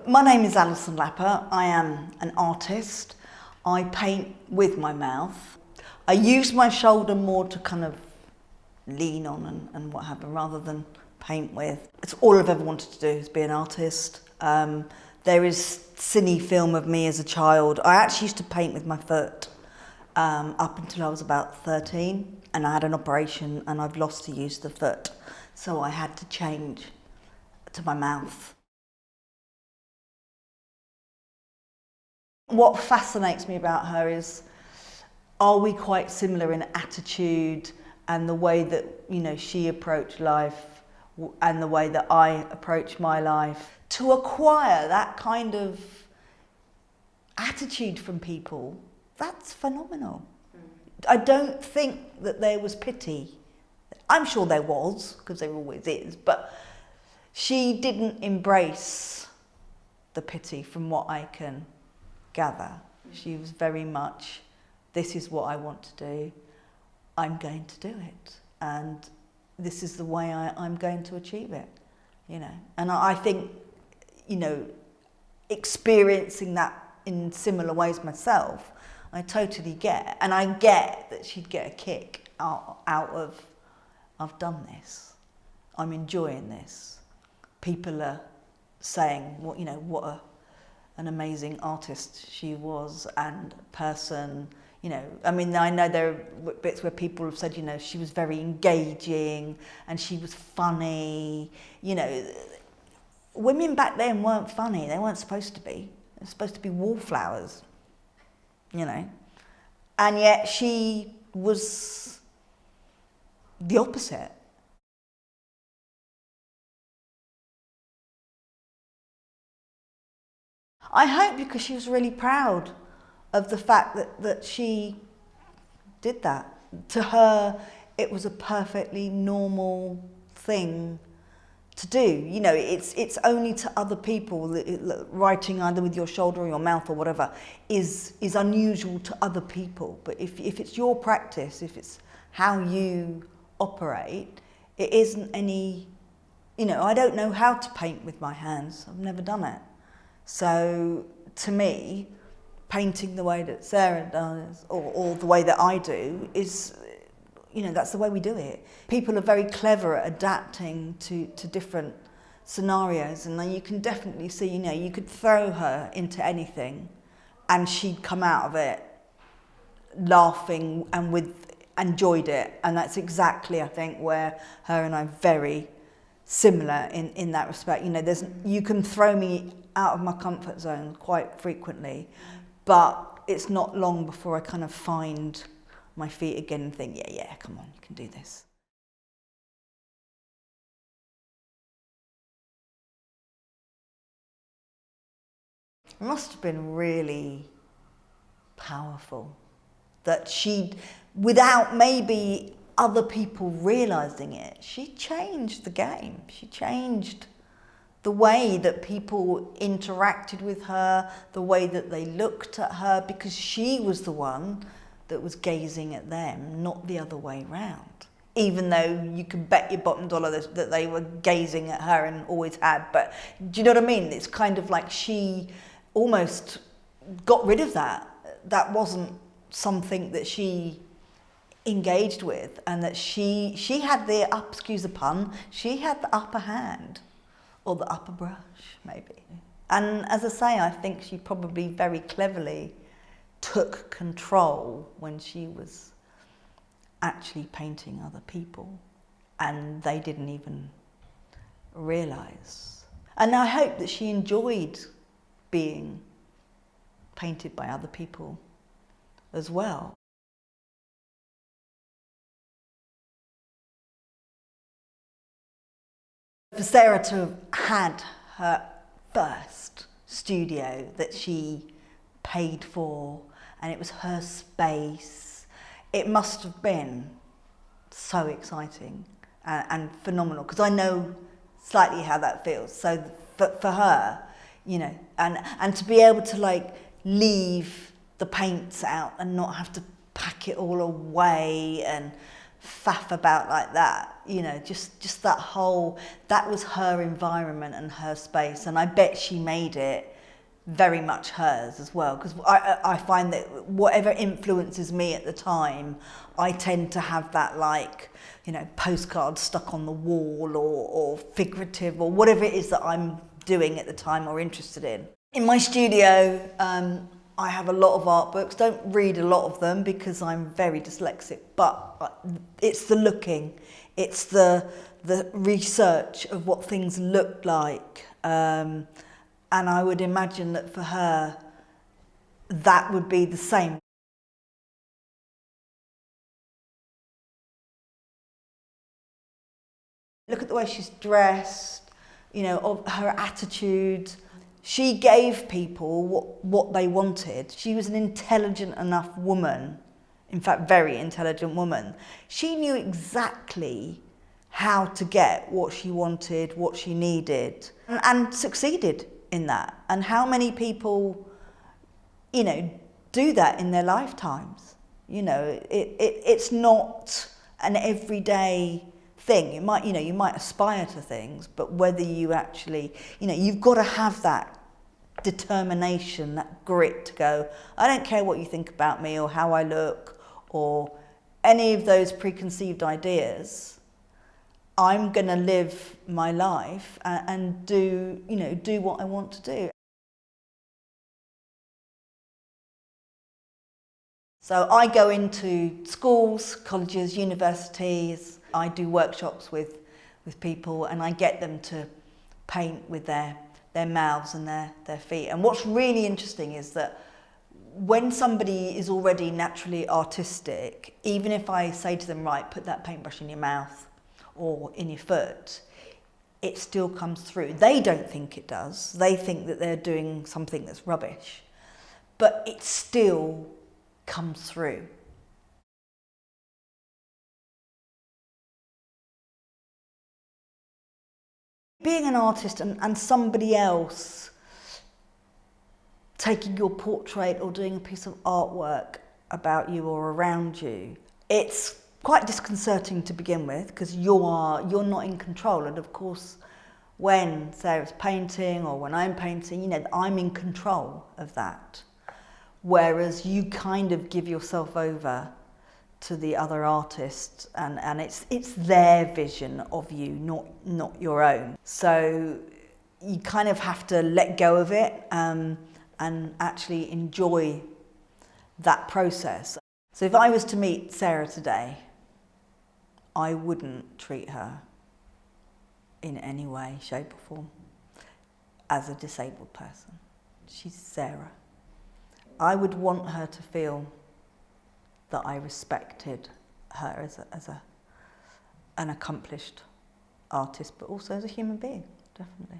My name is Alison Lapper. I am an artist. I paint with my mouth. I use my shoulder more to kind of lean on and what have you, rather than paint with. It's all I've ever wanted to do is be an artist. There is cine film of me as a child. I actually used to paint with my foot up until I was about 13, and I had an operation and I've lost the use of the foot. So I had to change to my mouth. What fascinates me about her is, are we quite similar in attitude and the way that, you know, she approached life and the way that I approach my life? To acquire that kind of attitude from people, that's phenomenal. I don't think that there was pity. I'm sure there was, because there always is, but she didn't embrace the pity from what I can gather. She was very much, this is what I want to do, I'm going to do it, and this is the way I'm going to achieve it, you know. And I think, you know, experiencing that in similar ways myself, I totally get, and I get that she'd get a kick out of, I've done this, I'm enjoying this. People are saying, what, you know, what an amazing artist she was and person, you know. I mean, I know there are bits where people have said, you know, she was very engaging and she was funny. You know, women back then weren't funny. They weren't supposed to be. They're supposed to be wallflowers, you know. And yet she was the opposite. I hope because she was really proud of the fact that she did that. To her, it was a perfectly normal thing to do. You know, it's only to other people that writing either with your shoulder or your mouth or whatever is unusual to other people. But if it's your practice, if it's how you operate, it isn't any, you know, I don't know how to paint with my hands. I've never done it. So to me, painting the way that Sarah does or the way that I do is, you know, that's the way we do it. People are very clever at adapting to different scenarios, and then you can definitely see, you know, you could throw her into anything and she'd come out of it laughing and enjoyed it. And that's exactly, I think, where her and I are very similar in that respect. You know, you can throw me out of my comfort zone quite frequently, but it's not long before I kind of find my feet again and think, yeah, come on, you can do this. It must have been really powerful that she, without maybe other people realising it, she changed the game. She changed the way that people interacted with her, the way that they looked at her, because she was the one that was gazing at them, not the other way round. Even though you could bet your bottom dollar that they were gazing at her and always had. But do you know what I mean? It's kind of like she almost got rid of that. That wasn't something that she engaged with, and that she had the, excuse the pun, she had the upper hand. Or the upper brush, maybe. And as I say, I think she probably very cleverly took control when she was actually painting other people, and they didn't even realise. And I hope that she enjoyed being painted by other people as well. For Sarah to have had her first studio that she paid for, and it was her space, it must have been so exciting and phenomenal, because I know slightly how that feels. So for her, you know, and to be able to like leave the paints out and not have to pack it all away, and faff about like that, you know, just that whole, that was her environment and her space, and I bet she made it very much hers as well, because I find that whatever influences me at the time, I tend to have that, like, you know, postcard stuck on the wall, or figurative, or whatever it is that I'm doing at the time or interested in. In my studio, I have a lot of art books. Don't read a lot of them because I'm very dyslexic, but it's the looking, it's the research of what things look like. And I would imagine that for her, that would be the same. Look at the way she's dressed, you know, of her attitude. She gave people what they wanted. She was an intelligent enough woman, in fact, very intelligent woman. She knew exactly how to get what she wanted, what she needed, and succeeded in that. And how many people, you know, do that in their lifetimes? You know, it's not an everyday thing. You might aspire to things, but whether you actually, you know, you've got to have that determination, that grit to go, I don't care what you think about me or how I look or any of those preconceived ideas. I'm going to live my life and do what I want to do. So I go into schools, colleges, universities. I do workshops with people, and I get them to paint with their mouths and their feet. And what's really interesting is that when somebody is already naturally artistic, even if I say to them, right, put that paintbrush in your mouth or in your foot, it still comes through. They don't think it does. They think that they're doing something that's rubbish, but it still comes through. Being an artist and somebody else taking your portrait or doing a piece of artwork about you or around you, it's quite disconcerting to begin with, because you're not in control. And of course, when Sarah's painting or when I'm painting, you know, I'm in control of that. Whereas you kind of give yourself over to the other artist, and it's their vision of you, not your own. So you kind of have to let go of it and actually enjoy that process. So if I was to meet Sarah today, I wouldn't treat her in any way, shape or form as a disabled person. She's Sarah. I would want her to feel that I respected her as an accomplished artist, but also as a human being, definitely.